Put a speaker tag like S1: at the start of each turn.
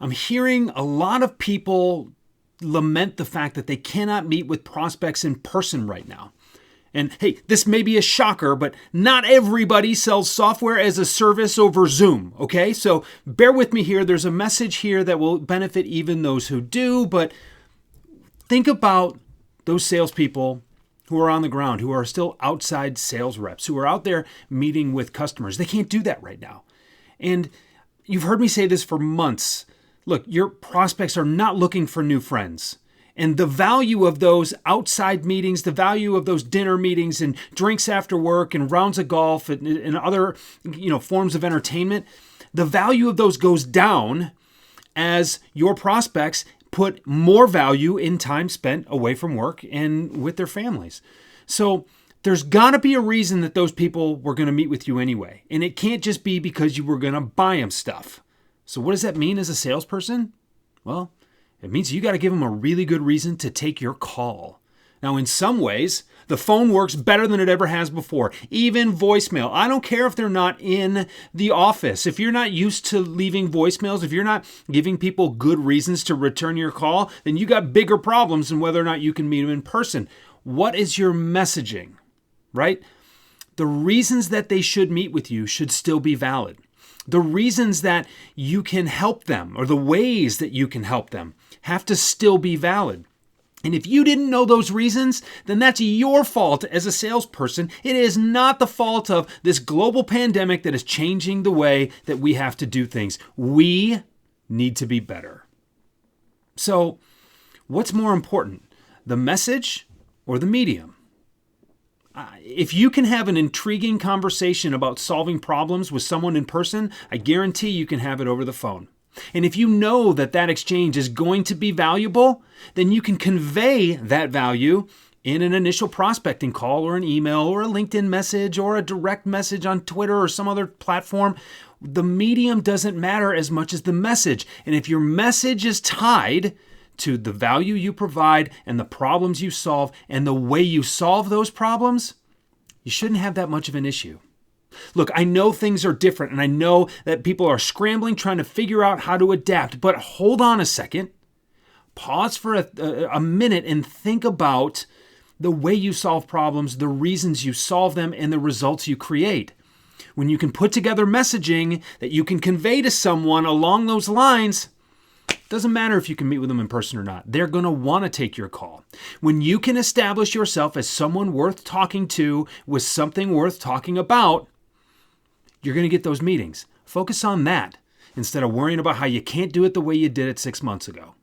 S1: I'm hearing a lot of people lament the fact that they cannot meet with prospects in person right now. And hey, this may be a shocker, but not everybody sells software as a service over Zoom, okay? So bear with me here. There's a message here that will benefit even those who do, but think about those salespeople who are on the ground, who are still outside sales reps, who are out there meeting with customers. They can't do that right now. And you've heard me say this for months. Look, your prospects are not looking for new friends. And the value of those outside meetings, the value of those dinner meetings and drinks after work and rounds of golf and other, forms of entertainment, the value of those goes down as your prospects put more value in time spent away from work and with their families. So there's got to be a reason that those people were going to meet with you anyway. And it can't just be because you were going to buy them stuff. So what does that mean as a salesperson? Well, it means you got to give them a really good reason to take your call. Now, in some ways, the phone works better than it ever has before. Even voicemail. I don't care if they're not in the office. If you're not used to leaving voicemails, if you're not giving people good reasons to return your call, then you got bigger problems than whether or not you can meet them in person. What is your messaging, right? The reasons that they should meet with you should still be valid. The reasons that you can help them or the ways that you can help them have to still be valid. And if you didn't know those reasons, then that's your fault as a salesperson. It is not the fault of this global pandemic that is changing the way that we have to do things. We need to be better. So, what's more important, the message or the medium? If you can have an intriguing conversation about solving problems with someone in person, I guarantee you can have it over the phone. And if you know that that exchange is going to be valuable, then you can convey that value in an initial prospecting call or an email or a LinkedIn message or a direct message on Twitter or some other platform. The medium doesn't matter as much as the message. And if your message is tied to the value you provide and the problems you solve and the way you solve those problems, you shouldn't have that much of an issue. Look, I know things are different and I know that people are scrambling trying to figure out how to adapt, but hold on a second. Pause for a minute and think about the way you solve problems, the reasons you solve them, and the results you create. When you can put together messaging that you can convey to someone along those lines, doesn't matter if you can meet with them in person or not. They're going to want to take your call. When you can establish yourself as someone worth talking to with something worth talking about, you're going to get those meetings. Focus on that instead of worrying about how you can't do it the way you did it 6 months ago.